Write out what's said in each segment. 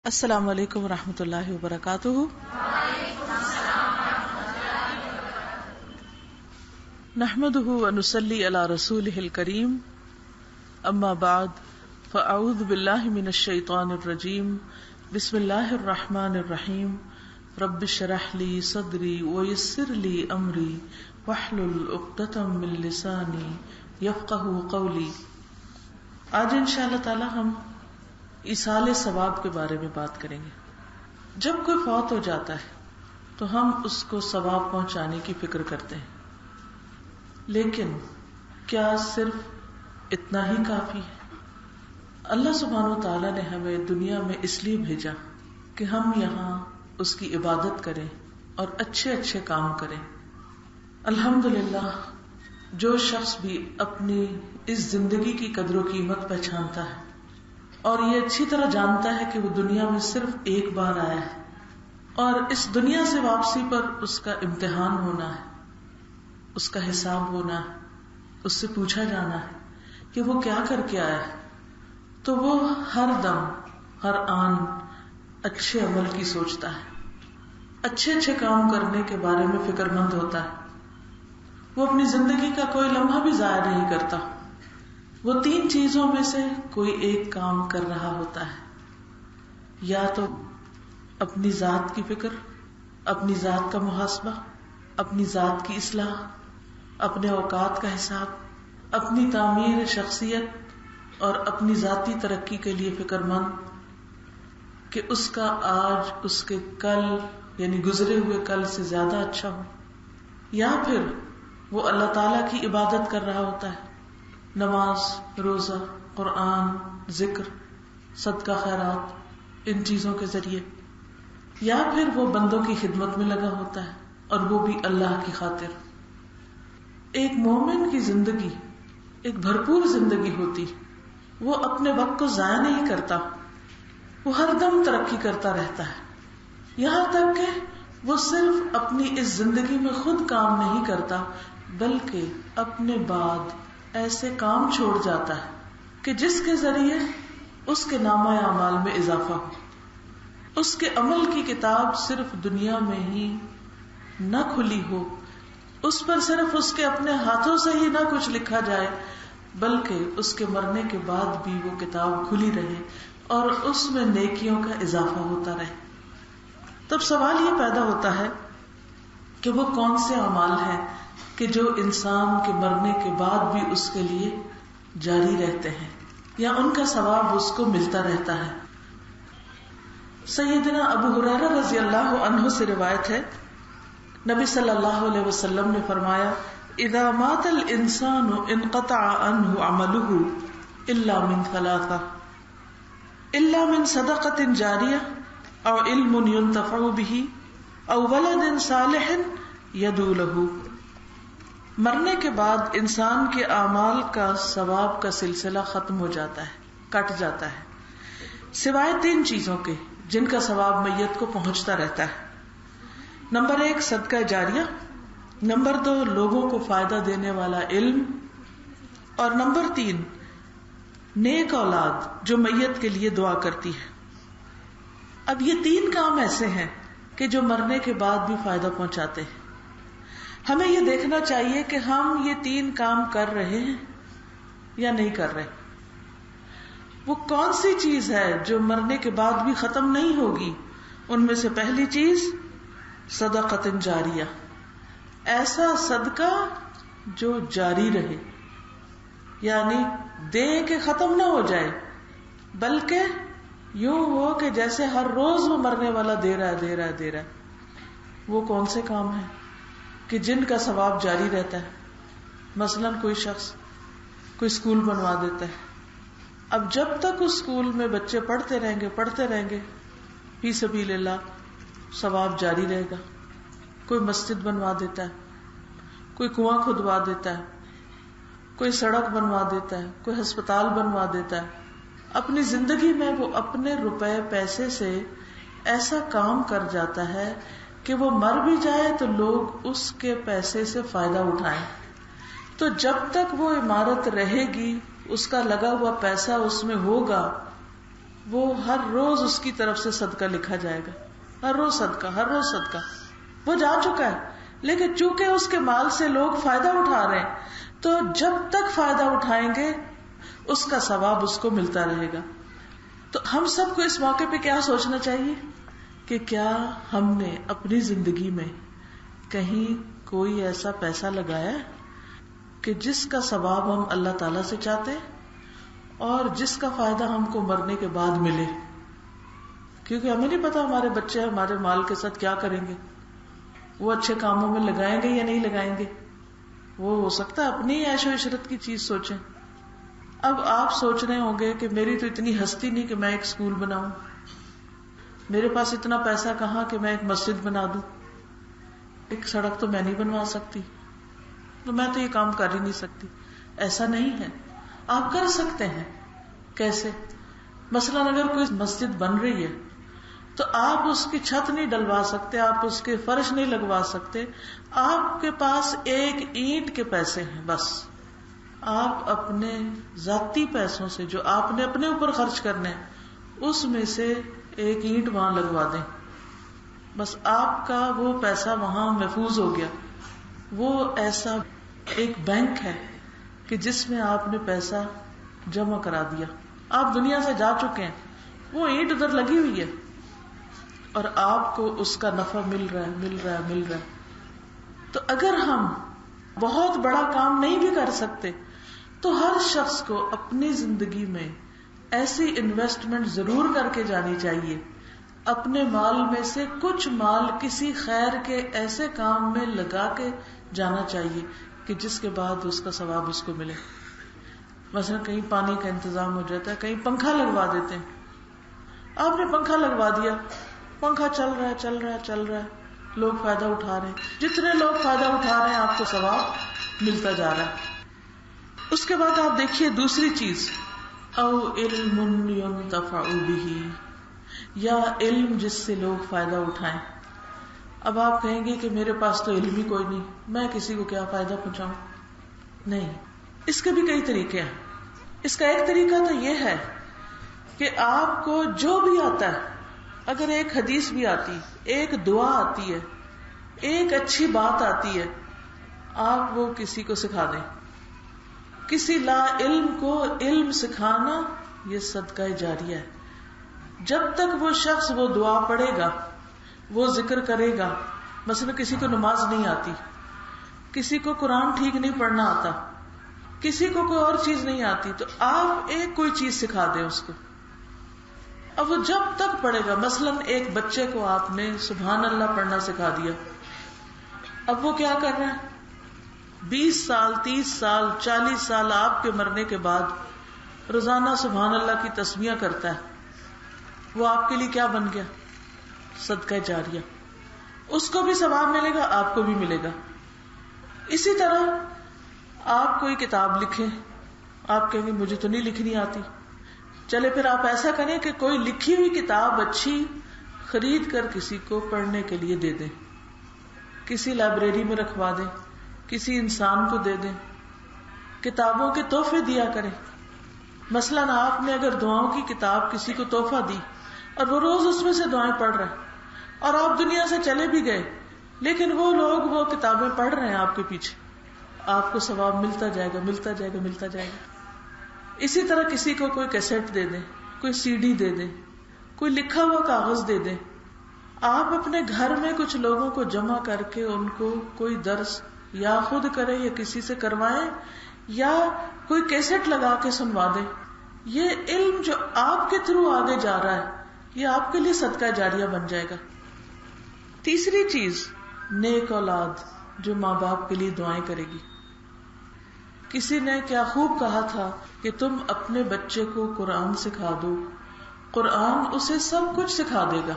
السلام علیکم ورحمۃ اللہ وبرکاتہ۔ نحمده ونصلی علی رسولہ الکریم، اما بعد فاعوذ باللہ من الشیطان الرجیم، بسم اللہ الرحمن الرحیم، رب اشرح لی صدری ویسر لی امری واحلل عقدۃ من لسانی یفقہوا قولی۔ آج انشاءاللہ تعالی ہم ایصال ثواب کے بارے میں بات کریں گے۔ جب کوئی فوت ہو جاتا ہے تو ہم اس کو ثواب پہنچانے کی فکر کرتے ہیں، لیکن کیا صرف اتنا ہی کافی ہے؟ اللہ سبحانہ و تعالیٰ نے ہمیں دنیا میں اس لیے بھیجا کہ ہم یہاں اس کی عبادت کریں اور اچھے اچھے کام کریں۔ الحمدللہ جو شخص بھی اپنی اس زندگی کی قدر و قیمت پہچانتا ہے اور یہ اچھی طرح جانتا ہے کہ وہ دنیا میں صرف ایک بار آیا ہے اور اس دنیا سے واپسی پر اس کا امتحان ہونا ہے، اس کا حساب ہونا ہے، اس سے پوچھا جانا ہے کہ وہ کیا کر کے آیا ہے، تو وہ ہر دم ہر آن اچھے عمل کی سوچتا ہے، اچھے اچھے کام کرنے کے بارے میں فکر مند ہوتا ہے۔ وہ اپنی زندگی کا کوئی لمحہ بھی ضائع نہیں کرتا، وہ تین چیزوں میں سے کوئی ایک کام کر رہا ہوتا ہے، یا تو اپنی ذات کی فکر، اپنی ذات کا محاسبہ، اپنی ذات کی اصلاح، اپنے اوقات کا حساب، اپنی تعمیر شخصیت اور اپنی ذاتی ترقی کے لیے فکر مند کہ اس کا آج اس کے کل یعنی گزرے ہوئے کل سے زیادہ اچھا ہو، یا پھر وہ اللہ تعالی کی عبادت کر رہا ہوتا ہے، نماز، روزہ، قرآن، ذکر، صدقہ خیرات، ان چیزوں کے ذریعے، یا پھر وہ بندوں کی خدمت میں لگا ہوتا ہے اور وہ بھی اللہ کی خاطر۔ ایک مومن کی زندگی ایک بھرپور زندگی ہوتی، وہ اپنے وقت کو ضائع نہیں کرتا، وہ ہر دم ترقی کرتا رہتا ہے، یہاں تک کہ وہ صرف اپنی اس زندگی میں خود کام نہیں کرتا بلکہ اپنے بعد ایسے کام چھوڑ جاتا ہے کہ جس کے ذریعے اس کے نامہ اعمال میں اضافہ ہو، اس کے عمل کی کتاب صرف دنیا میں ہی نہ کھلی ہو، اس پر صرف اس کے اپنے ہاتھوں سے ہی نہ کچھ لکھا جائے بلکہ اس کے مرنے کے بعد بھی وہ کتاب کھلی رہے اور اس میں نیکیوں کا اضافہ ہوتا رہے۔ تب سوال یہ پیدا ہوتا ہے کہ وہ کون سے اعمال ہیں کہ جو انسان کے مرنے کے بعد بھی اس کے لیے جاری رہتے ہیں یا ان کا ثواب اس کو ملتا رہتا ہے۔ سیدنا ابو ہریرہ رضی اللہ عنہ سے روایت ہے، نبی صلی اللہ علیہ وسلم نے فرمایا، اذا مات الانسان انقطع عنه عمله الا من ثلاثہ، الا من صدقۃ جاریہ او علم ينتفع به او ولد صالح يدعو له۔ مرنے کے بعد انسان کے اعمال کا ثواب کا سلسلہ ختم ہو جاتا ہے، کٹ جاتا ہے، سوائے تین چیزوں کے جن کا ثواب میت کو پہنچتا رہتا ہے۔ نمبر 1 صدقہ جاریہ، نمبر 2 لوگوں کو فائدہ دینے والا علم، اور نمبر 3 نیک اولاد جو میت کے لیے دعا کرتی ہے۔ اب یہ تین کام ایسے ہیں کہ جو مرنے کے بعد بھی فائدہ پہنچاتے ہیں۔ ہمیں یہ دیکھنا چاہیے کہ ہم یہ تین کام کر رہے ہیں یا نہیں کر رہے۔ وہ کون سی چیز ہے جو مرنے کے بعد بھی ختم نہیں ہوگی؟ ان میں سے پہلی چیز صدقۃ جاریہ، ایسا صدقہ جو جاری رہے، یعنی دے کے ختم نہ ہو جائے بلکہ یوں ہو کہ جیسے ہر روز وہ مرنے والا دے رہا ہے۔ وہ کون سے کام ہیں کہ جن کا ثواب جاری رہتا ہے؟ مثلا کوئی شخص کوئی اسکول بنوا دیتا ہے، اب جب تک اس اسکول میں بچے پڑھتے رہیں گے فی سبیل اللہ ثواب جاری رہے گا۔ کوئی مسجد بنوا دیتا ہے، کوئی کنواں کھدوا دیتا ہے، کوئی سڑک بنوا دیتا ہے، کوئی ہسپتال بنوا دیتا ہے، اپنی زندگی میں وہ اپنے روپے پیسے سے ایسا کام کر جاتا ہے کہ وہ مر بھی جائے تو لوگ اس کے پیسے سے فائدہ اٹھائیں۔ تو جب تک وہ عمارت رہے گی، اس کا لگا ہوا پیسہ اس میں ہوگا، وہ ہر روز اس کی طرف سے صدقہ لکھا جائے گا، ہر روز صدقہ، ہر روز صدقہ. وہ جا چکا ہے، لیکن چونکہ اس کے مال سے لوگ فائدہ اٹھا رہے ہیں تو جب تک فائدہ اٹھائیں گے اس کا ثواب اس کو ملتا رہے گا. تو ہم سب کو اس موقع پہ کیا سوچنا چاہیے کہ کیا ہم نے اپنی زندگی میں کہیں کوئی ایسا پیسہ لگایا کہ جس کا ثواب ہم اللہ تعالی سے چاہتے ہیں اور جس کا فائدہ ہم کو مرنے کے بعد ملے. کیونکہ ہمیں نہیں پتا ہمارے بچے ہمارے مال کے ساتھ کیا کریں گے، وہ اچھے کاموں میں لگائیں گے یا نہیں لگائیں گے. وہ ہو سکتا ہے اپنی عیش و عشرت کی چیز سوچیں. اب آپ سوچ رہے ہوں گے کہ میری تو اتنی ہستی نہیں کہ میں ایک اسکول بناؤں، میرے پاس اتنا پیسہ کہاں کہ میں ایک مسجد بنا دوں، ایک سڑک تو میں نہیں بنوا سکتی، تو میں تو یہ کام کر ہی نہیں سکتی. ایسا نہیں ہے، آپ کر سکتے ہیں. کیسے؟ مثلاً اگر کوئی مسجد بن رہی ہے تو آپ اس کی چھت نہیں ڈلوا سکتے، آپ اس کے فرش نہیں لگوا سکتے، آپ کے پاس ایک اینٹ کے پیسے ہیں بس. آپ اپنے ذاتی پیسوں سے جو آپ نے اپنے اوپر خرچ کرنے ہیں اس میں سے ایک اینٹ وہاں لگوا دیں، بس آپ کا وہ پیسہ وہاں محفوظ ہو گیا. وہ ایسا ایک بینک ہے کہ جس میں آپ نے پیسہ جمع کرا دیا. آپ دنیا سے جا چکے ہیں، وہ اینٹ ادھر لگی ہوئی ہے اور آپ کو اس کا نفع مل رہا ہے، مل رہا ہے، مل رہا ہے. تو اگر ہم بہت بڑا کام نہیں بھی کر سکتے تو ہر شخص کو اپنی زندگی میں ایسی انویسٹمنٹ ضرور کر کے جانی چاہیے. اپنے مال میں سے کچھ مال کسی خیر کے ایسے کام میں لگا کے جانا چاہیے کہ جس کے بعد اس کا ثواب اس کو ملے. مثلا کہیں پانی کا انتظام ہو جاتا ہے، کہیں پنکھا لگوا دیتے ہیں. آپ نے پنکھا لگوا دیا، پنکھا چل رہا ہے، چل رہا ہے، چل رہا ہے، لوگ فائدہ اٹھا رہے ہیں. جتنے لوگ فائدہ اٹھا رہے ہیں آپ کو ثواب ملتا جا رہا ہے. اس کے بعد آپ دیکھیے دوسری چیز، او علم ينتفع به، یا علم جس سے لوگ فائدہ اٹھائیں. اب آپ کہیں گے کہ میرے پاس تو علم ہی کوئی نہیں، میں کسی کو کیا فائدہ پہنچاؤں. نہیں، اس کے بھی کئی طریقے ہیں. اس کا ایک طریقہ تو یہ ہے کہ آپ کو جو بھی آتا ہے، اگر ایک حدیث بھی آتی، ایک دعا آتی ہے، ایک اچھی بات آتی ہے، آپ وہ کسی کو سکھا دیں. کسی لا علم کو علم سکھانا یہ صدقہ جاریہ ہے. جب تک وہ شخص وہ دعا پڑھے گا، وہ ذکر کرے گا. مثلا کسی کو نماز نہیں آتی، کسی کو قرآن ٹھیک نہیں پڑھنا آتا، کسی کو کوئی اور چیز نہیں آتی، تو آپ ایک کوئی چیز سکھا دیں اس کو. اب وہ جب تک پڑھے گا، مثلا ایک بچے کو آپ نے سبحان اللہ پڑھنا سکھا دیا، اب وہ کیا کر رہا ہے؟ 20 سال 30 سال 40 سال آپ کے مرنے کے بعد روزانہ سبحان اللہ کی تسمیہ کرتا ہے. وہ آپ کے لیے کیا بن گیا؟ صدقہ جاریہ. اس کو بھی ثواب ملے گا، آپ کو بھی ملے گا. اسی طرح آپ کوئی کتاب لکھیں، آپ کہیں گے مجھے تو نہیں لکھنی آتی. چلے پھر آپ ایسا کریں کہ کوئی لکھی ہوئی کتاب اچھی خرید کر کسی کو پڑھنے کے لیے دے دیں، کسی لائبریری میں رکھوا دیں، کسی انسان کو دے دیں. کتابوں کے تحفے دیا کریں. مثلاً آپ نے اگر دعاؤں کی کتاب کسی کو تحفہ دی اور وہ روز اس میں سے دعائیں پڑھ رہے ہیں اور آپ دنیا سے چلے بھی گئے، لیکن وہ لوگ وہ کتابیں پڑھ رہے ہیں آپ کے پیچھے، آپ کو ثواب ملتا جائے گا، ملتا جائے گا، ملتا جائے گا. اسی طرح کسی کو کوئی کیسٹ دے دیں، کوئی سی ڈی دے دیں، کوئی لکھا ہوا کاغذ دے دیں. آپ اپنے گھر میں کچھ لوگوں کو جمع کر کے ان کو کوئی درس یا خود کریں یا کسی سے کروائیں یا کوئی کیسٹ لگا کے سنوا دیں. یہ علم جو آپ کے تھرو آگے جا رہا ہے، یہ آپ کے لیے صدقہ جاریہ بن جائے گا. تیسری چیز، نیک اولاد جو ماں باپ کے لیے دعائیں کرے گی. کسی نے کیا خوب کہا تھا کہ تم اپنے بچے کو قرآن سکھا دو، قرآن اسے سب کچھ سکھا دے گا.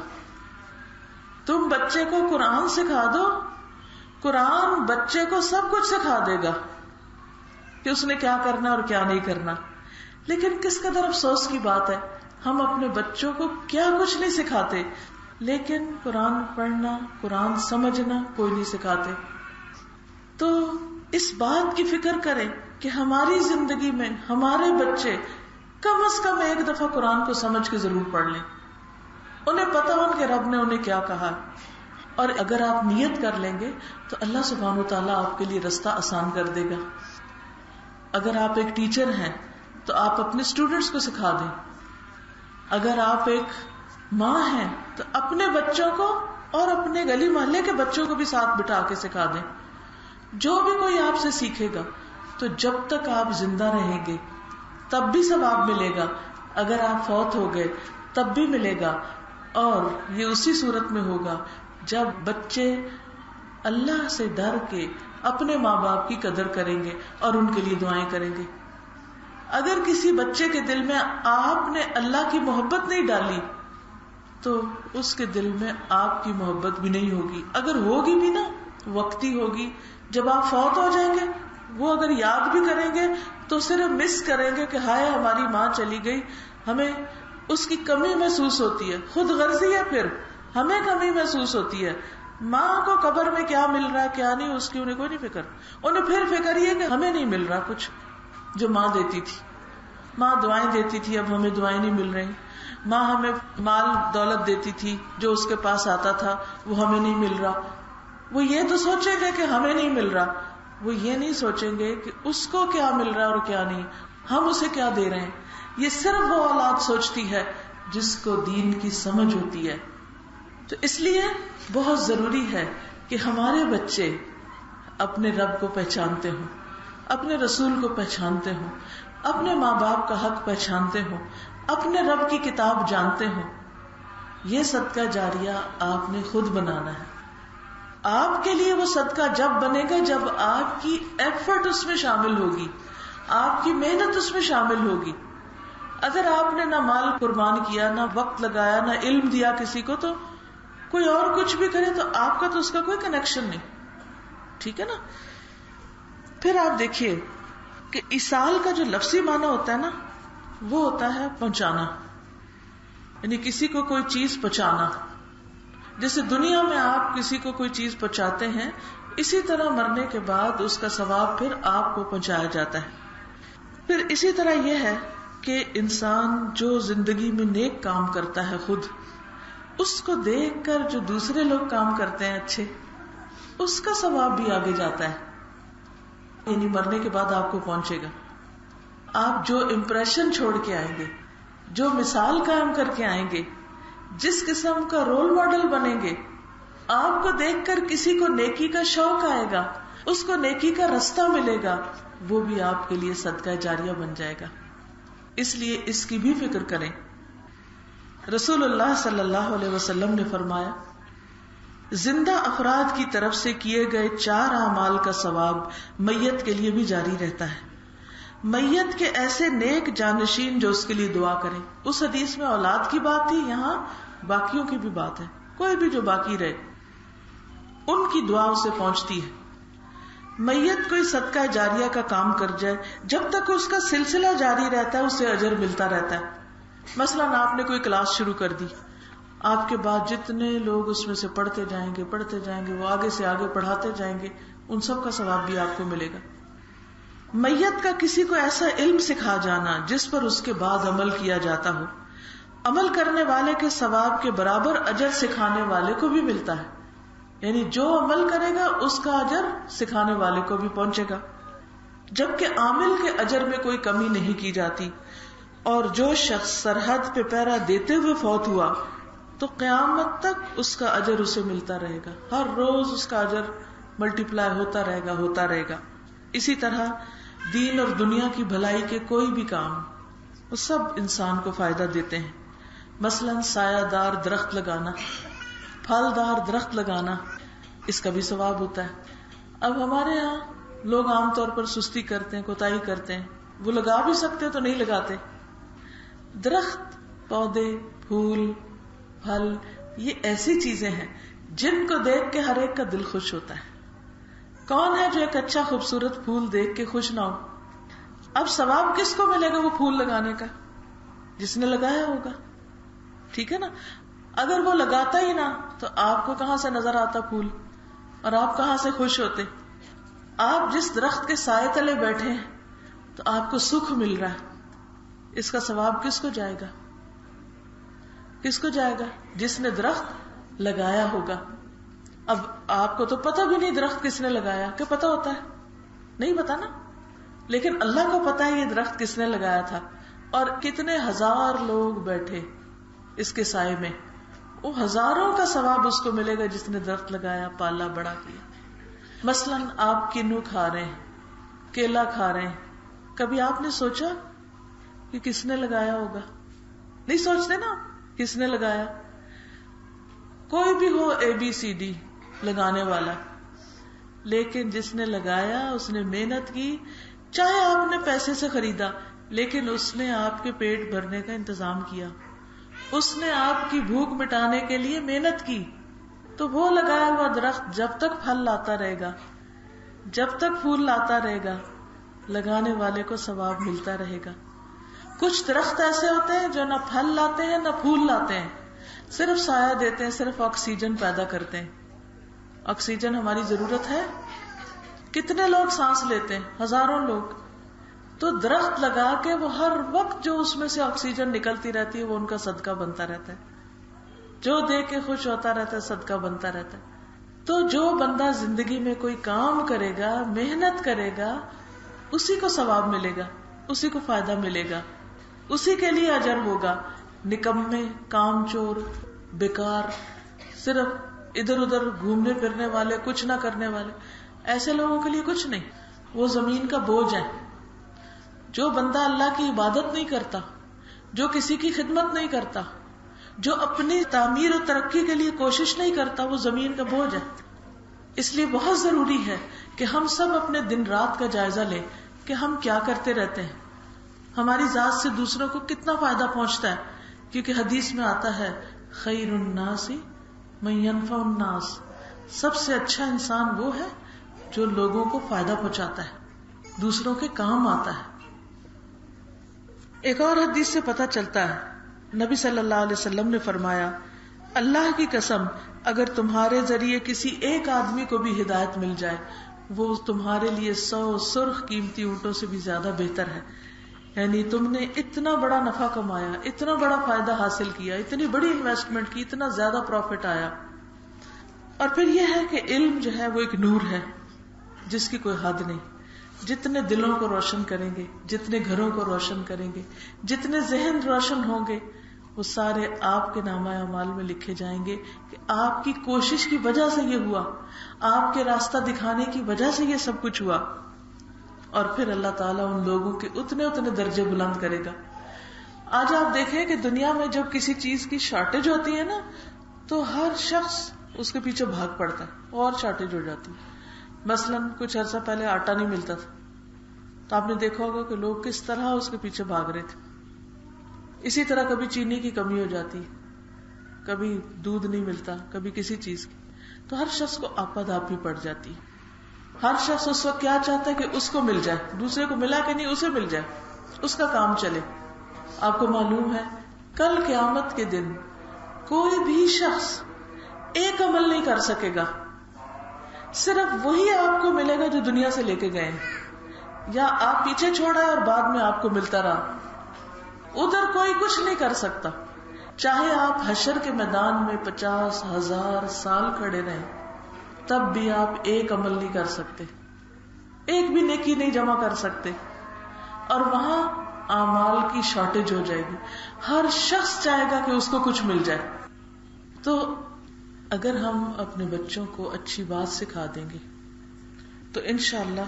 تم بچے کو قرآن سکھا دو، قرآن بچے کو سب کچھ سکھا دے گا کہ اس نے کیا کرنا اور کیا نہیں کرنا. لیکن کس قدر افسوس کی بات ہے، ہم اپنے بچوں کو کیا کچھ نہیں سکھاتے، لیکن قرآن پڑھنا، قرآن سمجھنا کوئی نہیں سکھاتے. تو اس بات کی فکر کریں کہ ہماری زندگی میں ہمارے بچے کم از کم ایک دفعہ قرآن کو سمجھ کے ضرور پڑھ لیں. انہیں پتہ ہو کہ رب نے انہیں کیا کہا. اور اگر آپ نیت کر لیں گے تو اللہ سبحانہ وتعالیٰ آپ کے لیے رستہ آسان کر دے گا. اگر آپ ایک ٹیچر ہیں تو آپ اپنے اسٹوڈنٹس کو سکھا دیں. اگر آپ ایک ماں ہیں تو اپنے بچوں کو اور اپنے گلی محلے کے بچوں کو بھی ساتھ بٹھا کے سکھا دیں. جو بھی کوئی آپ سے سیکھے گا تو جب تک آپ زندہ رہیں گے تب بھی ثواب ملے گا, اگر آپ فوت ہو گئے تب بھی ملے گا. اور یہ اسی صورت میں ہوگا جب بچے اللہ سے ڈر کے اپنے ماں باپ کی قدر کریں گے اور ان کے لیے دعائیں کریں گے. اگر کسی بچے کے دل میں آپ نے اللہ کی محبت نہیں ڈالی تو اس کے دل میں آپ کی محبت بھی نہیں ہوگی. اگر ہوگی بھی نا وقتی ہوگی, جب آپ فوت ہو جائیں گے وہ اگر یاد بھی کریں گے تو صرف مس کریں گے کہ ہائے ہماری ماں چلی گئی, ہمیں اس کی کمی محسوس ہوتی ہے. خود غرضی ہے, پھر ہمیں کمی محسوس ہوتی ہے. ماں کو قبر میں کیا مل رہا ہے کیا نہیں اس کی انہیں کوئی نہیں فکر. انہیں پھر فکر یہ کہ ہمیں نہیں مل رہا کچھ جو ماں دیتی تھی. ماں دعائیں دیتی تھی, اب ہمیں دعائیں نہیں مل رہی. ماں ہمیں مال دولت دیتی تھی, جو اس کے پاس آتا تھا وہ ہمیں نہیں مل رہا. وہ یہ تو سوچیں گے کہ ہمیں نہیں مل رہا, وہ یہ نہیں سوچیں گے کہ اس کو کیا مل رہا ہے اور کیا نہیں, ہم اسے کیا دے رہے ہیں. یہ صرف وہ اولاد سوچتی ہے جس کو دین کی سمجھ ہوتی ہے. تو اس لیے بہت ضروری ہے کہ ہمارے بچے اپنے رب کو پہچانتے ہوں, اپنے رسول کو پہچانتے ہوں, اپنے ماں باپ کا حق پہچانتے ہوں, اپنے رب کی کتاب جانتے ہوں. یہ صدقہ جاریہ آپ نے خود بنانا ہے. آپ کے لیے وہ صدقہ جب بنے گا جب آپ کی ایفرٹ اس میں شامل ہوگی, آپ کی محنت اس میں شامل ہوگی. اگر آپ نے نہ مال قربان کیا, نہ وقت لگایا, نہ علم دیا کسی کو, تو کوئی اور کچھ بھی کرے تو آپ کا تو اس کا کوئی کنیکشن نہیں. ٹھیک ہے نا. پھر آپ دیکھیے کہ ایصال کا جو لفظی معنی ہوتا ہے نا, وہ ہوتا ہے پہنچانا, یعنی کسی کو کوئی چیز پہنچانا. جیسے دنیا میں آپ کسی کو کوئی چیز پہنچاتے ہیں, اسی طرح مرنے کے بعد اس کا ثواب پھر آپ کو پہنچایا جاتا ہے. پھر اسی طرح یہ ہے کہ انسان جو زندگی میں نیک کام کرتا ہے خود, اس کو دیکھ کر جو دوسرے لوگ کام کرتے ہیں اچھے, اس کا ثواب بھی آگے جاتا ہے, یعنی مرنے کے بعد آپ کو پہنچے گا. آپ جو امپریشن چھوڑ کے آئیں گے, جو مثال قائم کر کے آئیں گے, جس قسم کا رول ماڈل بنیں گے, آپ کو دیکھ کر کسی کو نیکی کا شوق آئے گا, اس کو نیکی کا رستہ ملے گا, وہ بھی آپ کے لیے صدقہ جاریہ بن جائے گا. اس لیے اس کی بھی فکر کریں. رسول اللہ صلی اللہ علیہ وسلم نے فرمایا, زندہ افراد کی طرف سے کیے گئے 4 اعمال کا ثواب میت کے لیے بھی جاری رہتا ہے. میت کے ایسے نیک جانشین جو اس کے لیے دعا کریں. اس حدیث میں اولاد کی بات تھی, یہاں باقیوں کی بھی بات ہے. کوئی بھی جو باقی رہے ان کی دعا اسے پہنچتی ہے. میت کوئی صدقہ جاریہ کا کام کر جائے, جب تک اس کا سلسلہ جاری رہتا ہے اسے اجر ملتا رہتا ہے. مثلاً آپ نے کوئی کلاس شروع کر دی, آپ کے بعد جتنے لوگ اس میں سے پڑھتے جائیں گے, وہ آگے سے آگے پڑھاتے جائیں گے, ان سب کا ثواب بھی آپ کو ملے گا. میت کا کسی کو ایسا علم سکھا جانا جس پر اس کے بعد عمل کیا جاتا ہو, عمل کرنے والے کے ثواب کے برابر اجر سکھانے والے کو بھی ملتا ہے. یعنی جو عمل کرے گا اس کا اجر سکھانے والے کو بھی پہنچے گا, جبکہ عامل کے اجر میں کوئی کمی نہیں کی جاتی. اور جو شخص سرحد پہ پہرا دیتے ہوئے فوت ہوا تو قیامت تک اس کا اجر اسے ملتا رہے گا, ہر روز اس کا اجر ملٹیپلائی ہوتا رہے گا. اسی طرح دین اور دنیا کی بھلائی کے کوئی بھی کام وہ سب انسان کو فائدہ دیتے ہیں. مثلاً سایہ دار درخت لگانا, پھلدار درخت لگانا, اس کا بھی ثواب ہوتا ہے. اب ہمارے ہاں لوگ عام طور پر سستی کرتے ہیں, کوتاہی کرتے ہیں, وہ لگا بھی سکتے تو نہیں لگاتے. درخت, پودے, پھول, پھل, یہ ایسی چیزیں ہیں جن کو دیکھ کے ہر ایک کا دل خوش ہوتا ہے. کون ہے جو ایک اچھا خوبصورت پھول دیکھ کے خوش نہ ہو؟ اب ثواب کس کو ملے گا وہ پھول لگانے کا؟ جس نے لگایا ہوگا. ٹھیک ہے نا. اگر وہ لگاتا ہی نہ تو آپ کو کہاں سے نظر آتا پھول, اور آپ کہاں سے خوش ہوتے؟ آپ جس درخت کے سائے تلے بیٹھے ہیں تو آپ کو سکھ مل رہا ہے, اس کا ثواب کس کو جائے گا؟ کس کو جائے گا؟ جس نے درخت لگایا ہوگا. اب آپ کو تو پتہ بھی نہیں درخت کس نے لگایا، کہ پتہ ہوتا ہے؟ نہیں پتا نا. لیکن اللہ کو پتا ہے یہ درخت کس نے لگایا تھا، اور کتنے ہزار لوگ بیٹھے اس کے سائے میں. وہ ہزاروں کا ثواب اس کو ملے گا جس نے درخت لگایا، پالا، بڑا کیا. مثلاً آپ کینو کھا رہے ہیں، کیلا کھا رہے ہیں، کبھی آپ نے سوچا کہ کس نے لگایا ہوگا؟ نہیں سوچتے نا کس نے لگایا. کوئی بھی ہو ABCD لگانے والا، لیکن جس نے لگایا اس نے محنت کی. چاہے آپ نے پیسے سے خریدا، لیکن اس نے آپ کے پیٹ بھرنے کا انتظام کیا، اس نے آپ کی بھوک مٹانے کے لیے محنت کی. تو وہ لگایا ہوا درخت جب تک پھل لاتا رہے گا، جب تک پھول لاتا رہے گا، لگانے والے کو ثواب ملتا رہے گا. کچھ درخت ایسے ہوتے ہیں جو نہ پھل لاتے ہیں نہ پھول لاتے ہیں، صرف سایہ دیتے ہیں، صرف آکسیجن پیدا کرتے ہیں. آکسیجن ہماری ضرورت ہے. کتنے لوگ سانس لیتے ہیں؟ ہزاروں لوگ. تو درخت لگا کے وہ ہر وقت جو اس میں سے آکسیجن نکلتی رہتی ہے وہ ان کا صدقہ بنتا رہتا ہے. جو دیکھ کے خوش ہوتا رہتا ہے صدقہ بنتا رہتا ہے. تو جو بندہ زندگی میں کوئی کام کرے گا، محنت کرے گا، اسی کو ثواب ملے گا، اسی کو فائدہ ملے گا، اسی کے لیے اجر ہوگا. نکمے، کام چور، بیکار، صرف ادھر ادھر گھومنے پھرنے والے، کچھ نہ کرنے والے، ایسے لوگوں کے لیے کچھ نہیں. وہ زمین کا بوجھ ہے. جو بندہ اللہ کی عبادت نہیں کرتا، جو کسی کی خدمت نہیں کرتا، جو اپنی تعمیر و ترقی کے لیے کوشش نہیں کرتا، وہ زمین کا بوجھ ہے. اس لیے بہت ضروری ہے کہ ہم سب اپنے دن رات کا جائزہ لیں کہ ہم کیا کرتے رہتے ہیں، ہماری ذات سے دوسروں کو کتنا فائدہ پہنچتا ہے. کیونکہ حدیث میں آتا ہے خیر الناس من ينفع الناس، سب سے اچھا انسان وہ ہے جو لوگوں کو فائدہ پہنچاتا ہے، دوسروں کے کام آتا ہے. ایک اور حدیث سے پتہ چلتا ہے، نبی صلی اللہ علیہ وسلم نے فرمایا، اللہ کی قسم اگر تمہارے ذریعے کسی ایک آدمی کو بھی ہدایت مل جائے، وہ تمہارے لیے 100 سرخ قیمتی اونٹوں سے بھی زیادہ بہتر ہے. یعنی تم نے اتنا بڑا نفع کمایا، اتنا بڑا فائدہ حاصل کیا، اتنی بڑی انویسٹمنٹ کی، اتنا زیادہ پروفٹ آیا. اور پھر یہ ہے کہ علم جو ہے وہ ایک نور ہے جس کی کوئی حد نہیں. جتنے دلوں کو روشن کریں گے، جتنے گھروں کو روشن کریں گے، جتنے ذہن روشن ہوں گے، وہ سارے آپ کے نامہ اعمال میں لکھے جائیں گے کہ آپ کی کوشش کی وجہ سے یہ ہوا، آپ کے راستہ دکھانے کی وجہ سے یہ سب کچھ ہوا. اور پھر اللہ تعالیٰ ان لوگوں کے اتنے درجے بلند کرے گا. آج آپ دیکھیں کہ دنیا میں جب کسی چیز کی شارٹیج ہوتی ہے نا، تو ہر شخص اس کے پیچھے بھاگ پڑتا ہے اور شارٹیج ہو جاتی ہے. مثلاً کچھ عرصہ پہلے آٹا نہیں ملتا تھا، تو آپ نے دیکھا ہوگا کہ لوگ کس طرح اس کے پیچھے بھاگ رہے تھے. اسی طرح کبھی چینی کی کمی ہو جاتی، کبھی دودھ نہیں ملتا، کبھی کسی چیز کی، تو ہر شخص کو آپاداپی پڑ جاتی. ہر شخص اس وقت کیا چاہتا ہے کہ اس کو مل جائے، دوسرے کو ملا کہ نہیں اسے مل جائے، اس کا کام چلے. آپ کو معلوم ہے کل قیامت کے دن کوئی بھی شخص ایک عمل نہیں کر سکے گا، صرف وہی آپ کو ملے گا جو دنیا سے لے کے گئے ہیں، یا آپ پیچھے چھوڑا ہے اور بعد میں آپ کو ملتا رہا. ادھر کوئی کچھ نہیں کر سکتا، چاہے آپ حشر کے میدان میں 50,000 سال کھڑے رہیں، تب بھی آپ ایک عمل نہیں کر سکتے، ایک بھی نیکی نہیں جمع کر سکتے. اور وہاں اعمال کی شارٹیج ہو جائے گی، ہر شخص چاہے گا کہ اس کو کچھ مل جائے. تو اگر ہم اپنے بچوں کو اچھی بات سکھا دیں گے تو انشاءاللہ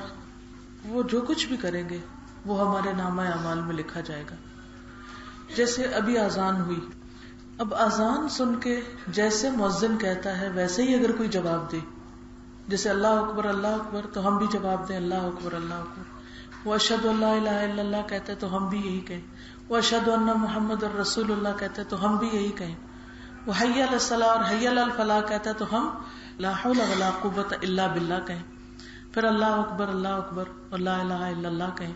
وہ جو کچھ بھی کریں گے وہ ہمارے نامہ اعمال میں لکھا جائے گا. جیسے ابھی اذان ہوئی، اب اذان سن کے جیسے مؤذن کہتا ہے ویسے ہی اگر کوئی جواب دے، جیسے اللہ اکبر اللہ اکبر، تو ہم بھی جواب دیں اللہ اکبر اللہ اکبر. وہ اشہد ان لا الہ الا اللہ کہتے تو ہم بھی یہی کہیں. وہ اشہد ان محمد الرسول اللہ کہتے تو ہم بھی یہی کہیں. وہ حی علی الصلاۃ اور حی علی الفلاح کہتا تو ہم لا حول ولا قوت الا باللہ کہیں. پھر اللہ اکبر اور لا الہ الا اللہ کہیں.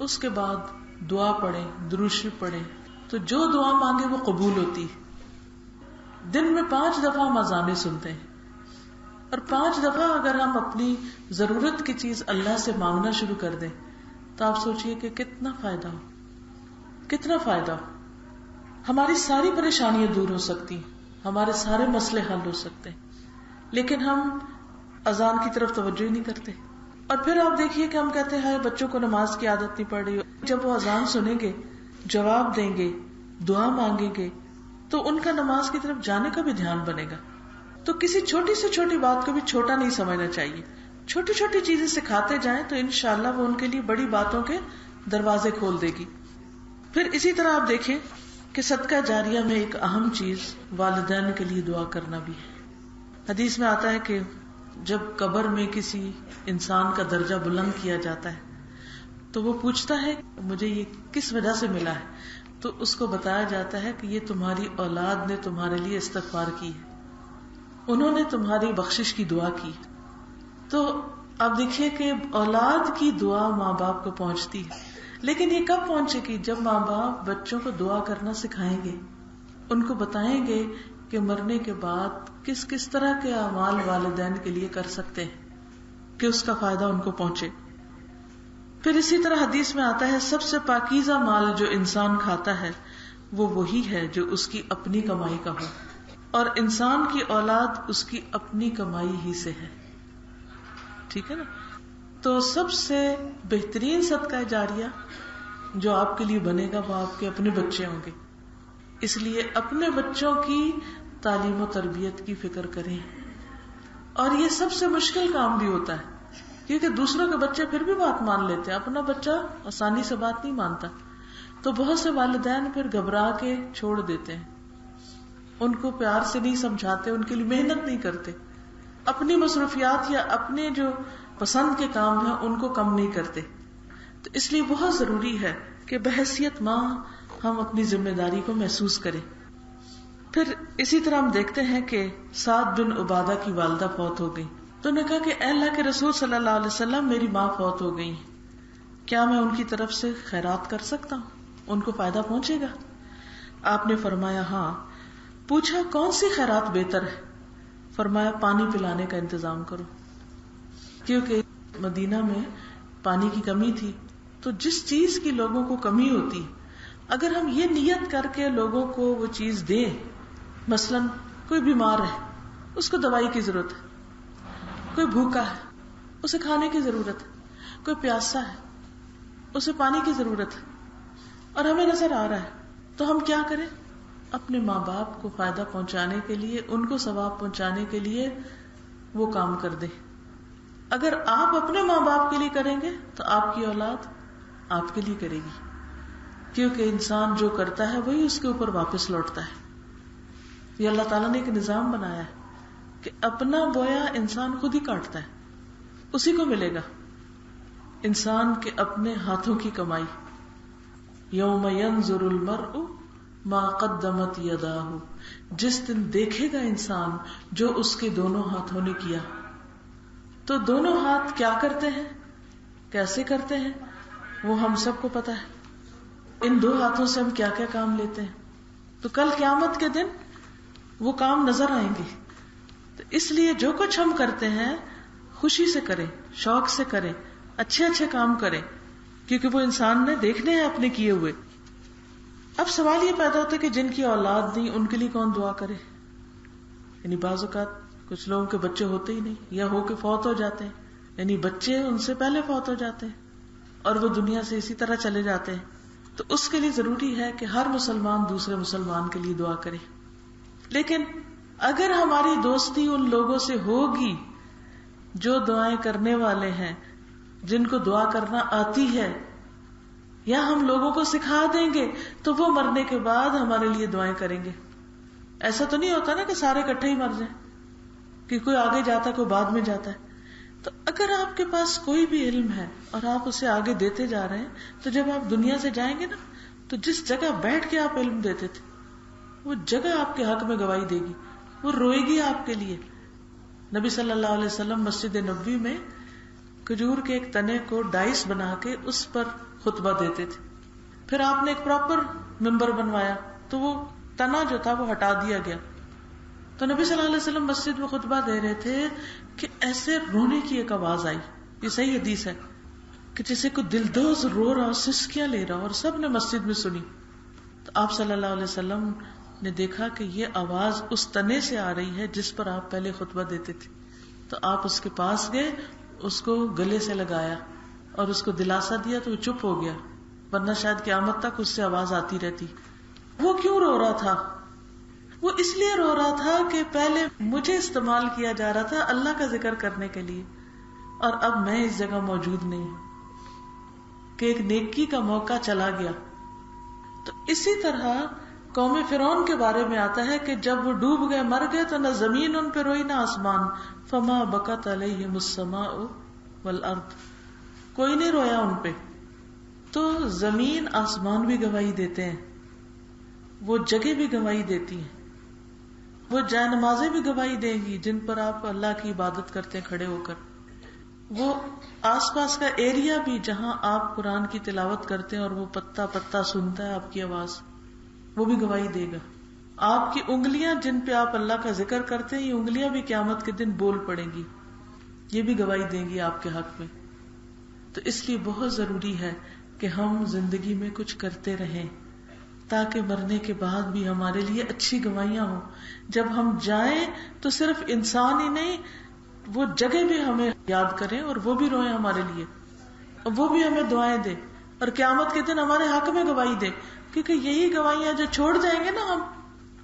اس کے بعد دعا پڑھیں، درود شریف پڑھیں، تو جو دعا مانگے وہ قبول ہوتی. دن میں 5 دفعہ ہم اذانیں سنتے ہیں، اور 5 دفعہ اگر ہم اپنی ضرورت کی چیز اللہ سے مانگنا شروع کر دیں تو آپ سوچئے کہ کتنا فائدہ ہو. کتنا فائدہ، ہماری ساری پریشانیاں دور ہو سکتی ہیں، ہمارے سارے مسئلے حل ہو سکتے ہیں، لیکن ہم اذان کی طرف توجہ ہی نہیں کرتے. اور پھر آپ دیکھیے کہ ہم کہتے ہیں بچوں کو نماز کی عادت نہیں پڑ رہی. جب وہ اذان سنیں گے، جواب دیں گے، دعا مانگیں گے، تو ان کا نماز کی طرف جانے کا بھی دھیان بنے گا. تو کسی چھوٹی سے چھوٹی بات کو بھی چھوٹا نہیں سمجھنا چاہیے. چھوٹی چھوٹی چیزیں سکھاتے جائیں تو انشاءاللہ وہ ان کے لیے بڑی باتوں کے دروازے کھول دے گی. پھر اسی طرح آپ دیکھیں کہ صدقہ جاریہ میں ایک اہم چیز والدین کے لیے دعا کرنا بھی ہے. حدیث میں آتا ہے کہ جب قبر میں کسی انسان کا درجہ بلند کیا جاتا ہے تو وہ پوچھتا ہے مجھے یہ کس وجہ سے ملا ہے، تو اس کو بتایا جاتا ہے کہ یہ تمہاری اولاد نے تمہارے لیے استغفار کی ہے، انہوں نے تمہاری بخشش کی دعا کی. تو آپ دیکھیے کہ اولاد کی دعا ماں باپ کو پہنچتی ہے، لیکن یہ کب پہنچے گی؟ جب ماں باپ بچوں کو دعا کرنا سکھائیں گے، ان کو بتائیں گے کہ مرنے کے بعد کس کس طرح کے اعمال والدین کے لیے کر سکتے ہیں کہ اس کا فائدہ ان کو پہنچے. پھر اسی طرح حدیث میں آتا ہے سب سے پاکیزہ مال جو انسان کھاتا ہے وہ وہی ہے جو اس کی اپنی کمائی کا ہو، اور انسان کی اولاد اس کی اپنی کمائی ہی سے ہے. ٹھیک ہے نا؟ تو سب سے بہترین صدقہ جاریہ جو آپ کے لیے بنے گا وہ آپ کے اپنے بچے ہوں گے. اس لیے اپنے بچوں کی تعلیم و تربیت کی فکر کریں. اور یہ سب سے مشکل کام بھی ہوتا ہے کیونکہ دوسروں کے بچے پھر بھی بات مان لیتے ہیں، اپنا بچہ آسانی سے بات نہیں مانتا. تو بہت سے والدین پھر گھبرا کے چھوڑ دیتے ہیں، ان کو پیار سے نہیں سمجھاتے، ان کے لیے محنت نہیں کرتے، اپنی مصروفیات یا اپنے جو پسند کے کام ہیں ان کو کم نہیں کرتے. تو اس لیے بہت ضروری ہے کہ بحیثیت ماں ہم اپنی ذمہ داری کو محسوس کریں. پھر اسی طرح ہم دیکھتے ہیں کہ سعد بن عبادہ کی والدہ فوت ہو گئی تو انہوں نے کہا کہ اے اللہ کے رسول صلی اللہ علیہ وسلم میری ماں فوت ہو گئی، کیا میں ان کی طرف سے خیرات کر سکتا ہوں؟ ان کو فائدہ پہنچے گا؟ آپ نے فرمایا ہاں. پوچھا کون سی خیرات بہتر ہے؟ فرمایا پانی پلانے کا انتظام کرو، کیونکہ مدینہ میں پانی کی کمی تھی. تو جس چیز کی لوگوں کو کمی ہوتی اگر ہم یہ نیت کر کے لوگوں کو وہ چیز دیں، مثلا کوئی بیمار ہے اس کو دوائی کی ضرورت ہے، کوئی بھوکا ہے اسے کھانے کی ضرورت ہے، کوئی پیاسا ہے اسے پانی کی ضرورت ہے، اور ہمیں نظر آ رہا ہے، تو ہم کیا کریں؟ اپنے ماں باپ کو فائدہ پہنچانے کے لیے، ان کو ثواب پہنچانے کے لیے وہ کام کر دیں. اگر آپ اپنے ماں باپ کے لیے کریں گے تو آپ کی اولاد آپ کے لیے کرے گی، کیونکہ انسان جو کرتا ہے وہی اس کے اوپر واپس لوٹتا ہے. یہ اللہ تعالیٰ نے ایک نظام بنایا ہے کہ اپنا بویا انسان خود ہی کاٹتا ہے، اسی کو ملے گا. انسان کے اپنے ہاتھوں کی کمائی. یوم ینظر المرء ما قدمت یداہ، جس دن دیکھے گا انسان جو اس کے دونوں ہاتھوں نے کیا. تو دونوں ہاتھ کیا کرتے ہیں، کیسے کرتے ہیں، وہ ہم سب کو پتا ہے. ان دو ہاتھوں سے ہم کیا کیا کام لیتے ہیں. تو کل قیامت کے دن وہ کام نظر آئیں گے. تو اس لیے جو کچھ ہم کرتے ہیں خوشی سے کریں، شوق سے کریں، اچھے اچھے کام کریں، کیونکہ وہ انسان نے دیکھنے ہیں اپنے کیے ہوئے. اب سوال یہ پیدا ہوتا ہے کہ جن کی اولاد نہیں ان کے لیے کون دعا کرے؟ یعنی بعض اوقات کچھ لوگوں کے بچے ہوتے ہی نہیں، یا ہو کے فوت ہو جاتے ہیں، یعنی بچے ان سے پہلے فوت ہو جاتے ہیں اور وہ دنیا سے اسی طرح چلے جاتے ہیں. تو اس کے لیے ضروری ہے کہ ہر مسلمان دوسرے مسلمان کے لیے دعا کرے. لیکن اگر ہماری دوستی ان لوگوں سے ہوگی جو دعائیں کرنے والے ہیں، جن کو دعا کرنا آتی ہے، یا ہم لوگوں کو سکھا دیں گے تو وہ مرنے کے بعد ہمارے لیے دعائیں کریں گے. ایسا تو نہیں ہوتا نا کہ سارے اکٹھے ہی مر جائیں، کہ کوئی آگے جاتا ہے کوئی بعد میں جاتا ہے. تو اگر آپ کے پاس کوئی بھی علم ہے اور آپ اسے آگے دیتے جا رہے ہیں، تو جب آپ دنیا سے جائیں گے نا تو جس جگہ بیٹھ کے آپ علم دیتے تھے وہ جگہ آپ کے حق میں گواہی دے گی، وہ روئے گی آپ کے لیے. نبی صلی اللہ علیہ وسلم مسجد نبوی میں کھجور کے ایک تنے کو ڈائس بنا کے اس پر خطبہ دیتے تھے. پھر آپ نے ایک پراپر ممبر بنوایا تو وہ تنا جو تھا وہ ہٹا دیا گیا. تو نبی صلی اللہ علیہ وسلم مسجد میں خطبہ دے رہے تھے کہ ایسے رونے کی ایک آواز آئی. یہ صحیح حدیث ہے. کہ جیسے کوئی دلدوز رو رہا، سسکیاں لے رہا، اور سب نے مسجد میں سنی. تو آپ صلی اللہ علیہ وسلم نے دیکھا کہ یہ آواز اس تنے سے آ رہی ہے جس پر آپ پہلے خطبہ دیتے تھے. تو آپ اس کے پاس گئے، اس کو گلے سے لگایا اور اس کو دلاسا دیا تو وہ چپ ہو گیا، ورنہ شاید قیامت تک اس سے آواز آتی رہتی. وہ کیوں رو رہا تھا؟ وہ اس لیے رو رہا تھا کہ پہلے مجھے استعمال کیا جا رہا تھا اللہ کا ذکر کرنے کے لیے، اور اب میں اس جگہ موجود نہیں ہوں، کہ ایک نیکی کا موقع چلا گیا. تو اسی طرح قوم فرعون کے بارے میں آتا ہے کہ جب وہ ڈوب گئے، مر گئے، تو نہ زمین ان پہ روئی نہ آسمان. فما بکت علیہم السماء والارض، کوئی نہیں رویا ان پہ. تو زمین آسمان بھی گواہی دیتے ہیں، وہ جگہ بھی گواہی دیتی ہیں، وہ جائے نمازیں بھی گواہی دیں گی جن پر آپ اللہ کی عبادت کرتے ہیں کھڑے ہو کر. وہ آس پاس کا ایریا بھی جہاں آپ قرآن کی تلاوت کرتے ہیں اور وہ پتا پتا سنتا ہے آپ کی آواز، وہ بھی گواہی دے گا. آپ کی انگلیاں جن پہ آپ اللہ کا ذکر کرتے ہیں، یہ انگلیاں بھی قیامت کے دن بول پڑیں گی، یہ بھی گواہی دیں گی آپ کے حق میں. تو اس لیے بہت ضروری ہے کہ ہم زندگی میں کچھ کرتے رہیں تاکہ مرنے کے بعد بھی ہمارے لیے اچھی گواہیاں ہوں. جب ہم جائیں تو صرف انسان ہی نہیں، وہ جگہ بھی ہمیں یاد کریں اور وہ بھی روئیں ہمارے لیے، اور وہ بھی ہمیں دعائیں دیں، اور قیامت کے دن ہمارے حق میں گواہی دے، کیونکہ یہی گواہیاں جو چھوڑ جائیں گے نا ہم،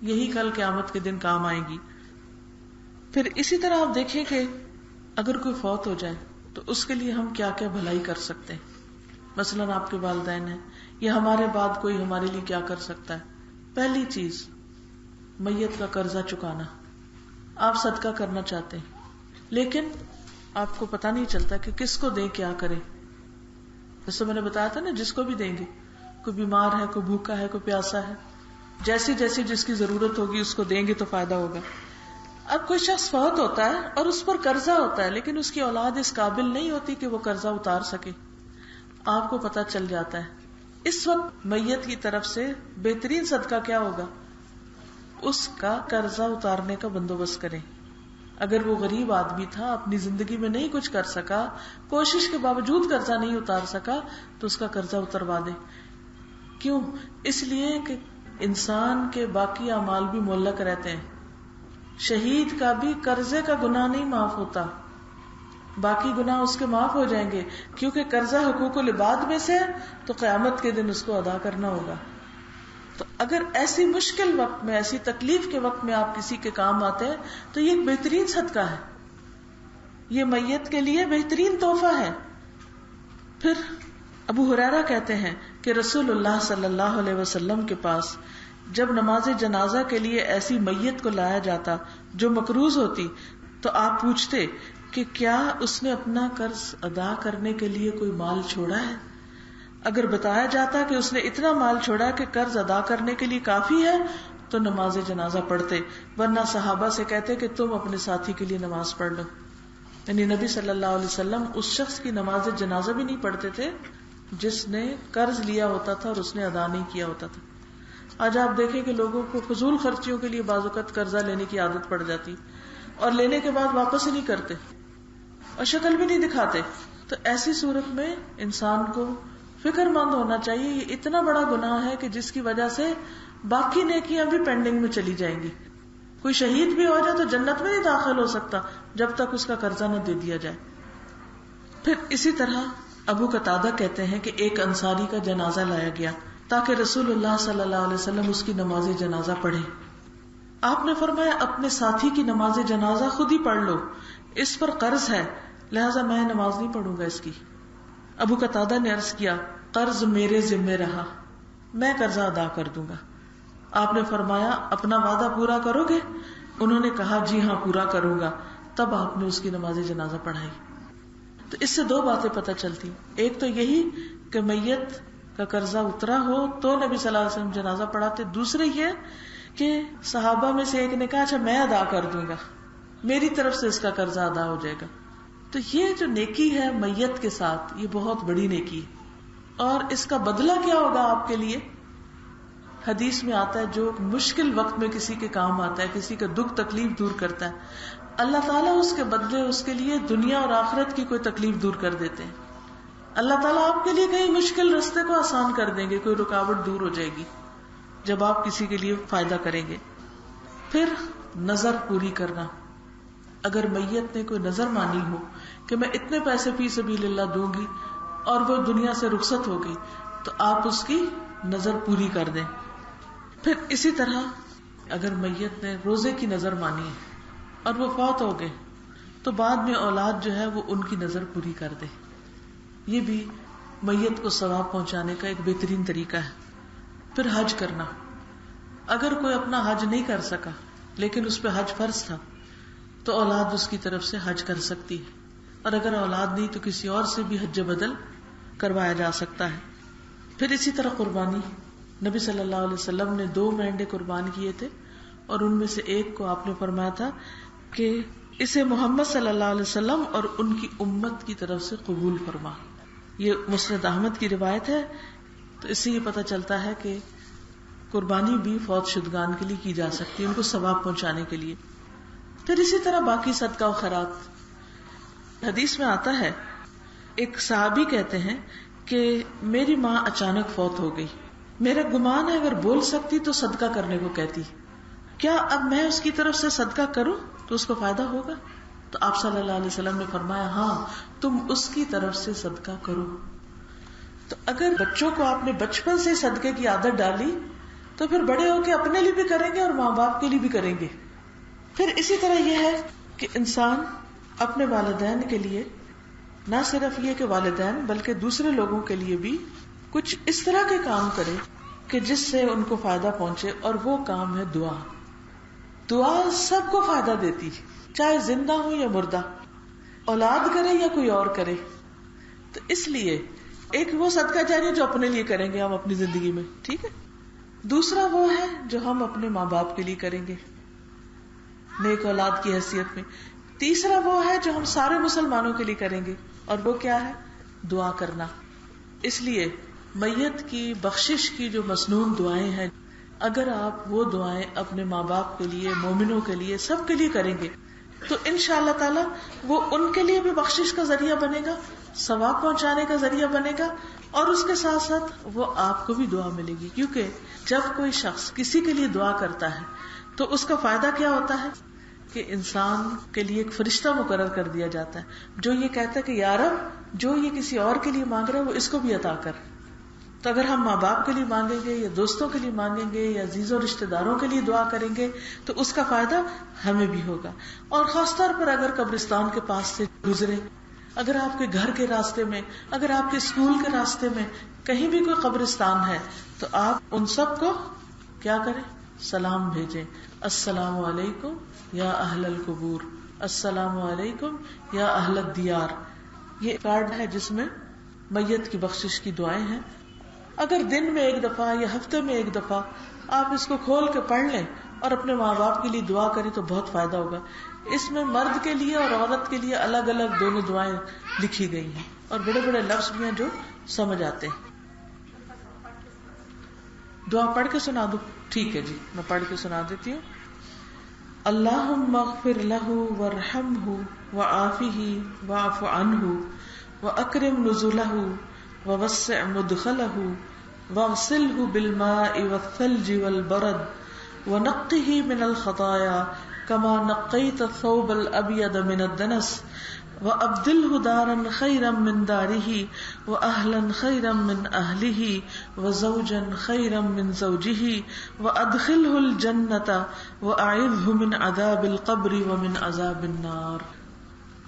یہی کل قیامت کے دن کام آئیں گی. پھر اسی طرح آپ دیکھیں کہ اگر کوئی فوت ہو جائے تو اس کے لیے ہم کیا کیا بھلائی کر سکتے ہیں. مثلاً آپ کے والدین ہیں، یا ہمارے بعد کوئی ہمارے لیے کیا کر سکتا ہے. پہلی چیز، میت کا قرضہ چکانا. آپ صدقہ کرنا چاہتے ہیں لیکن آپ کو پتہ نہیں چلتا کہ کس کو دیں، کیا کریں. جیسے میں نے بتایا تھا نا، جس کو بھی دیں گے، کوئی بیمار ہے، کوئی بھوکا ہے، کوئی پیاسا ہے، جیسی جیسی جس کی ضرورت ہوگی اس کو دیں گے تو فائدہ ہوگا. اب کوئی شخص فوت ہوتا ہے اور اس پر قرضہ ہوتا ہے لیکن اس کی اولاد اس قابل نہیں ہوتی کہ وہ قرضہ اتار سکے. آپ کو پتہ چل جاتا ہے، اس وقت میت کی طرف سے بہترین صدقہ کیا ہوگا؟ اس کا قرضہ اتارنے کا بندوبست کریں. اگر وہ غریب آدمی تھا، اپنی زندگی میں نہیں کچھ کر سکا، کوشش کے باوجود قرضہ نہیں اتار سکا، تو اس کا قرضہ اتروا دے. کیوں؟ اس لیے کہ انسان کے باقی اعمال بھی معلق رہتے ہیں. شہید کا بھی قرضے کا گناہ نہیں معاف ہوتا، باقی گناہ اس کے معاف ہو جائیں گے، کیونکہ قرضہ حقوق العباد میں سے، تو قیامت کے دن اس کو ادا کرنا ہوگا. تو اگر ایسی مشکل وقت میں، ایسی تکلیف کے وقت میں آپ کسی کے کام آتے ہیں تو یہ ایک بہترین صدقہ ہے، یہ میت کے لیے بہترین تحفہ ہے. پھر ابو ہریرہ کہتے ہیں کہ رسول اللہ صلی اللہ علیہ وسلم کے پاس جب نماز جنازہ کے لیے ایسی میت کو لایا جاتا جو مقروض ہوتی تو آپ پوچھتے کہ کیا اس نے اپنا قرض ادا کرنے کے لیے کوئی مال چھوڑا ہے؟ اگر بتایا جاتا کہ اس نے اتنا مال چھوڑا کہ قرض ادا کرنے کے لیے کافی ہے تو نماز جنازہ پڑھتے، ورنہ صحابہ سے کہتے کہ تم اپنے ساتھی کے لیے نماز پڑھ لو. یعنی نبی صلی اللہ علیہ وسلم اس شخص کی نماز جنازہ بھی نہیں پڑھتے تھے جس نے قرض لیا ہوتا تھا اور اس نے ادا نہیں کیا ہوتا تھا. آج آپ دیکھیں کہ لوگوں کو فضول خرچیوں کے لیے بعض اوقات قرضہ لینے کی عادت پڑ جاتی اور لینے کے بعد واپس ہی نہیں کرتے اور شکل بھی نہیں دکھاتے. تو ایسی صورت میں انسان کو فکر مند ہونا چاہیے، یہ اتنا بڑا گناہ ہے کہ جس کی وجہ سے باقی نیکیاں بھی پینڈنگ میں چلی جائیں گی. کوئی شہید بھی ہو جائے تو جنت میں نہیں داخل ہو سکتا جب تک اس کا قرضہ نہ دے دیا جائے. پھر اسی طرح ابو قتادہ کہتے ہیں کہ ایک انصاری کا جنازہ لایا گیا تاکہ رسول اللہ صلی اللہ علیہ وسلم اس کی نماز جنازہ پڑھے. آپ نے فرمایا اپنے ساتھی کی نماز جنازہ خود ہی پڑھ لو، اس پر قرض ہے لہذا میں نماز نہیں پڑھوں گا اس کی. ابو قتادہ نے عرض کیا قرض میرے ذمہ رہا، میں قرضہ ادا کر دوں گا. آپ نے فرمایا اپنا وعدہ پورا کرو گے؟ انہوں نے کہا جی ہاں پورا کروں گا. تب آپ نے اس کی نماز جنازہ پڑھائی. تو اس سے دو باتیں پتہ چلتی، ایک تو یہی کہ میت کا قرضہ اترا ہو تو نبی صلی اللہ علیہ وسلم جنازہ پڑھاتے، دوسرے یہ کہ صحابہ میں سے ایک نے کہا اچھا میں ادا کر دوں گا، میری طرف سے اس کا قرضہ ادا ہو جائے گا. تو یہ جو نیکی ہے میت کے ساتھ، یہ بہت بڑی نیکی ہے. اور اس کا بدلہ کیا ہوگا آپ کے لیے؟ حدیث میں آتا ہے جو مشکل وقت میں کسی کے کام آتا ہے، کسی کا دکھ تکلیف دور کرتا ہے، اللہ تعالیٰ اس کے بدلے اس کے لیے دنیا اور آخرت کی کوئی تکلیف دور کر دیتے ہیں. اللہ تعالیٰ آپ کے لیے کئی مشکل راستے کو آسان کر دیں گے، کوئی رکاوٹ دور ہو جائے گی جب آپ کسی کے لیے فائدہ کریں گے. پھر نظر پوری کرنا. اگر میت نے کوئی نظر مانی ہو کہ میں اتنے پیسے فی سبیل اللہ دوں گی اور وہ دنیا سے رخصت ہو گئی، تو آپ اس کی نظر پوری کر دیں. پھر اسی طرح اگر میت نے روزے کی نظر مانی ہے اور وہ فوت ہو گئے تو بعد میں اولاد جو ہے وہ ان کی نظر پوری کر دے. یہ بھی میت کو ثواب پہنچانے کا ایک بہترین طریقہ ہے. پھر حج کرنا. اگر کوئی اپنا حج نہیں کر سکا لیکن اس پہ حج فرض تھا تو اولاد اس کی طرف سے حج کر سکتی ہے، اور اگر اولاد نہیں تو کسی اور سے بھی حج بدل کروایا جا سکتا ہے. پھر اسی طرح قربانی. نبی صلی اللہ علیہ وسلم نے 2 مینڈے قربان کیے تھے اور ان میں سے ایک کو آپ نے فرمایا تھا کہ اسے محمد صلی اللہ علیہ وسلم اور ان کی امت کی طرف سے قبول فرما. یہ مسند احمد کی روایت ہے. تو اس سے یہ پتہ چلتا ہے کہ قربانی بھی فوت شدگان کے لیے کی جا سکتی ہے، ان کو ثواب پہنچانے کے لیے. پھر اسی طرح باقی صدقہ و خیرات. حدیث میں آتا ہے ایک صحابی کہتے ہیں کہ میری ماں اچانک فوت ہو گئی، میرا گمان ہے اگر بول سکتی تو صدقہ کرنے کو کہتی، کیا اب میں اس کی طرف سے صدقہ کروں تو اس کو فائدہ ہوگا؟ تو آپ صلی اللہ علیہ وسلم نے فرمایا ہاں تم اس کی طرف سے صدقہ کرو. تو اگر بچوں کو آپ نے بچپن سے صدقے کی عادت ڈالی تو پھر بڑے ہو کے اپنے لیے بھی کریں گے اور ماں باپ کے لیے بھی کریں گے. پھر اسی طرح یہ ہے کہ انسان اپنے والدین کے لیے نہ صرف یہ کہ والدین بلکہ دوسرے لوگوں کے لیے بھی کچھ اس طرح کے کام کرے کہ جس سے ان کو فائدہ پہنچے، اور وہ کام ہے دعا. دعا سب کو فائدہ دیتی، چاہے زندہ ہو یا مردہ، اولاد کرے یا کوئی اور کرے. تو اس لیے ایک وہ صدقہ جاریہ جو اپنے لیے کریں گے ہم اپنی زندگی میں، ٹھیک ہے. دوسرا وہ ہے جو ہم اپنے ماں باپ کے لیے کریں گے نیک اولاد کی حیثیت میں. تیسرا وہ ہے جو ہم سارے مسلمانوں کے لیے کریں گے، اور وہ کیا ہے؟ دعا کرنا. اس لیے میت کی بخشش کی جو مسنون دعائیں ہیں، اگر آپ وہ دعائیں اپنے ماں باپ کے لیے، مومنوں کے لیے، سب کے لیے کریں گے تو انشاءاللہ تعالی وہ ان کے لیے بھی بخشش کا ذریعہ بنے گا، ثواب پہنچانے کا ذریعہ بنے گا، اور اس کے ساتھ ساتھ وہ آپ کو بھی دعا ملے گی. کیونکہ جب کوئی شخص کسی کے لیے دعا کرتا ہے تو اس کا فائدہ کیا ہوتا ہے کہ انسان کے لیے ایک فرشتہ مقرر کر دیا جاتا ہے جو یہ کہتا ہے کہ یا رب جو یہ کسی اور کے لیے مانگ رہا ہے وہ اس کو بھی عطا کر. تو اگر ہم ماں باپ کے لیے مانگیں گے یا دوستوں کے لیے مانگیں گے یا عزیزوں رشتہ داروں کے لیے دعا کریں گے تو اس کا فائدہ ہمیں بھی ہوگا. اور خاص طور پر اگر قبرستان کے پاس سے گزرے، اگر آپ کے گھر کے راستے میں، اگر آپ کے اسکول کے راستے میں کہیں بھی کوئی قبرستان ہے تو آپ ان سب کو کیا کریں؟ سلام بھیجیں. السلام علیکم یا اہل القبور، السلام علیکم یا اہل الدیار. یہ کارڈ ہے جس میں میت کی بخشش کی دعائیں ہیں. اگر دن میں ایک دفعہ یا ہفتے میں ایک دفعہ آپ اس کو کھول کے پڑھ لیں اور اپنے ماں باپ کے لیے دعا کریں تو بہت فائدہ ہوگا. اس میں مرد کے لیے اور عورت کے لیے الگ الگ دونوں دعائیں لکھی گئی ہیں اور بڑے بڑے لفظ بھی ہیں جو سمجھ آتے ہیں. دعا پڑھ کے سنا دو؟ ٹھیک ہے جی، میں پڑھ کے سنا دیتی ہوں. اللہم اغفر لہ وارحمہ وعافہ واعف عنہ واکرم نزلہ ووسع مدخلہ واغسلہ بالماء والثلج والبرد ونقہ من الخطایا کما نقیت الثوب الابیض من الدنس وابدلہ دارا خیرا من دارہ واہلا خیرا من اہلہ وزوجا خیرا من زوجہ وادخلہ الجنۃ واعذہ من عذاب القبر ومن عذاب النار.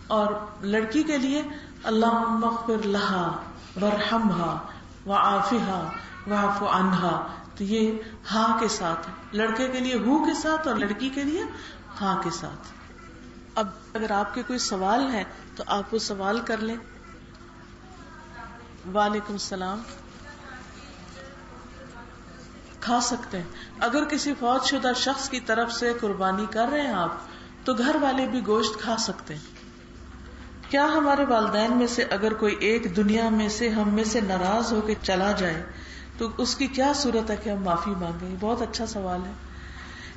اور لڑکی کے لیے اللہم اغفر لہا وارحمہا وعافہا واعف عنہا. تو یہ ہاں کے ساتھ ہے، لڑکے کے لیے ہو کے ساتھ اور لڑکی کے لیے ہاں کے ساتھ. اب اگر آپ کے کوئی سوال ہے تو آپ وہ سوال کر لیں. وعلیکم السلام. کھا سکتے ہیں. اگر کسی فوت شدہ شخص کی طرف سے قربانی کر رہے ہیں آپ تو گھر والے بھی گوشت کھا سکتے ہیں. کیا ہمارے والدین میں سے اگر کوئی ایک دنیا میں سے ہم میں سے ناراض ہو کے چلا جائے تو اس کی کیا صورت ہے کہ ہم معافی مانگیں؟ یہ بہت اچھا سوال ہے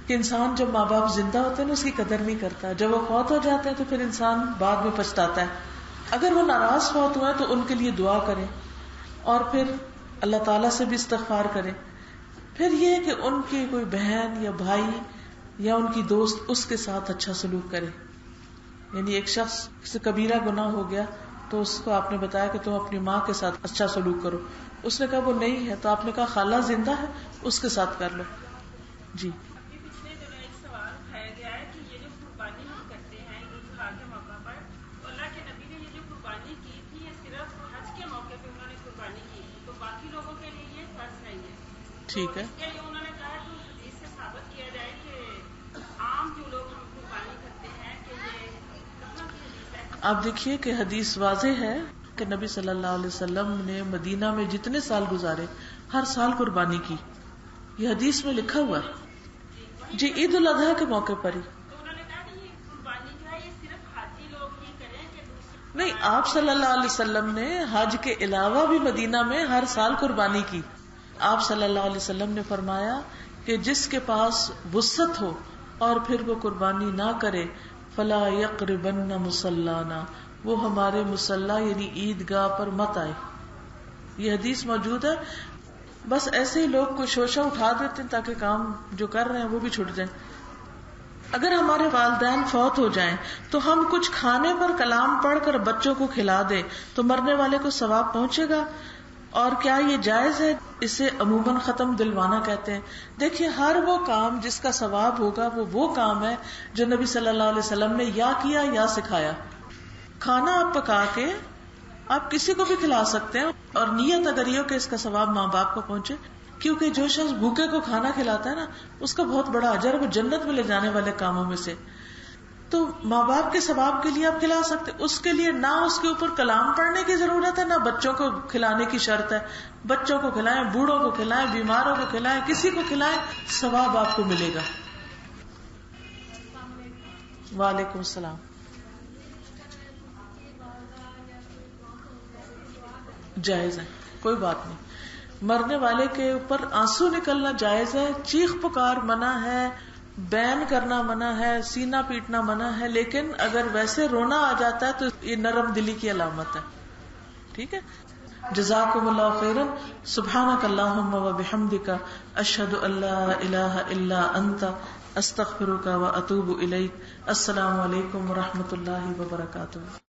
کہ انسان جب ماں باپ زندہ ہوتے ہیں نا اس کی قدر نہیں کرتا، جب وہ فوت ہو جاتے ہیں تو پھر انسان بعد میں پچھتاتا ہے. اگر وہ ناراض فوت ہوئے تو ان کے لیے دعا کریں اور پھر اللہ تعالیٰ سے بھی استغفار کریں. پھر یہ کہ ان کی کوئی بہن یا بھائی یا ان کی دوست اس کے ساتھ اچھا سلوک کرے. یعنی ایک شخص سے کبیرہ گناہ ہو گیا تو اس کو آپ نے بتایا کہ تم اپنی ماں کے ساتھ اچھا سلوک کرو. اس نے کہا وہ نہیں ہے تو آپ نے کہا خالہ زندہ ہے اس کے ساتھ کر لو. جی پچھلے دنوں ایک سوال اٹھایا گیا ہے کہ یہ جو قربانی ہم کرتے ہیں عید الفطر کے موقع پر، تو اللہ کے نبی نے یہ جو قربانی کی تھی یہ صرف حج کے موقع پہ انہوں نے قربانی کی تھی، تو باقی لوگوں کے لیے یہ فرض نہیں ہے. ٹھیک ہے. اس کے لیے انہوں نے کہا کہ حدیث سے ثابت کیا جائے کہ عام جو لوگ ہم قربانی کرتے ہیں کہ یہ کہاں کی حدیث ہے. آپ دیکھیے کہ حدیث واضح ہے کہ نبی صلی اللہ علیہ وسلم نے مدینہ میں جتنے سال گزارے ہر سال قربانی کی. یہ حدیث میں لکھا ہوا ہے. جی عید الاضحیٰ کے موقع پر ہی. تو انہوں نے کہا کہ یہ قربانی جو ہے یہ صرف حاجی لوگ ہی کریں کہ دوسرے نہیں، آپ صلی اللہ علیہ وسلم نے حج کے علاوہ بھی مدینہ میں ہر سال قربانی کی. آپ صلی اللہ علیہ وسلم نے فرمایا کہ جس کے پاس وسعت ہو اور پھر وہ قربانی نہ کرے فلا یقربن مصلانا، وہ ہمارے مصلی یعنی عیدگاہ پر مت آئے. یہ حدیث موجود ہے. بس ایسے ہی لوگ کوئی شوشہ اٹھا دیتے ہیں تاکہ کام جو کر رہے ہیں وہ بھی چھوٹ جائیں. اگر ہمارے والدین فوت ہو جائیں تو ہم کچھ کھانے پر کلام پڑھ کر بچوں کو کھلا دیں تو مرنے والے کو ثواب پہنچے گا. اور کیا یہ جائز ہے؟ اسے عموماً ختم دلوانا کہتے ہیں. دیکھیے ہر وہ کام جس کا ثواب ہوگا وہ کام ہے جو نبی صلی اللہ علیہ وسلم نے یا کیا یا سکھایا. کھانا آپ پکا کے آپ کسی کو بھی کھلا سکتے ہیں اور نیت اگر یہ ہو کہ اس کا ثواب ماں باپ کو پہنچے، کیونکہ جو شخص بھوکے کو کھانا کھلاتا ہے نا اس کا بہت بڑا اجر، وہ جنت میں لے جانے والے کاموں میں سے. تو ماں باپ کے ثواب کے لیے آپ کھلا سکتے. اس کے لیے نہ اس کے اوپر کلام پڑھنے کی ضرورت ہے، نہ بچوں کو کھلانے کی شرط ہے. بچوں کو کھلائیں، بوڑھوں کو کھلائیں، بیماروں کو کھلائیں، کسی کو کھلائیں، ثواب آپ کو ملے گا. وعلیکم السلام. جائز ہے، کوئی بات نہیں. مرنے والے کے اوپر آنسو نکلنا جائز ہے، چیخ پکار منع ہے، بین کرنا منع ہے، سینہ پیٹنا منع ہے، لیکن اگر ویسے رونا آ جاتا ہے تو یہ نرم دلی کی علامت ہے. ٹھیک ہے. جزاکم اللہ خیرا. سبحانک اللہم و بحمدک، اشہد ان لا الہ الا انت، استغفرک و اتوب الیک. السلام علیکم و رحمۃ اللہ وبرکاتہ.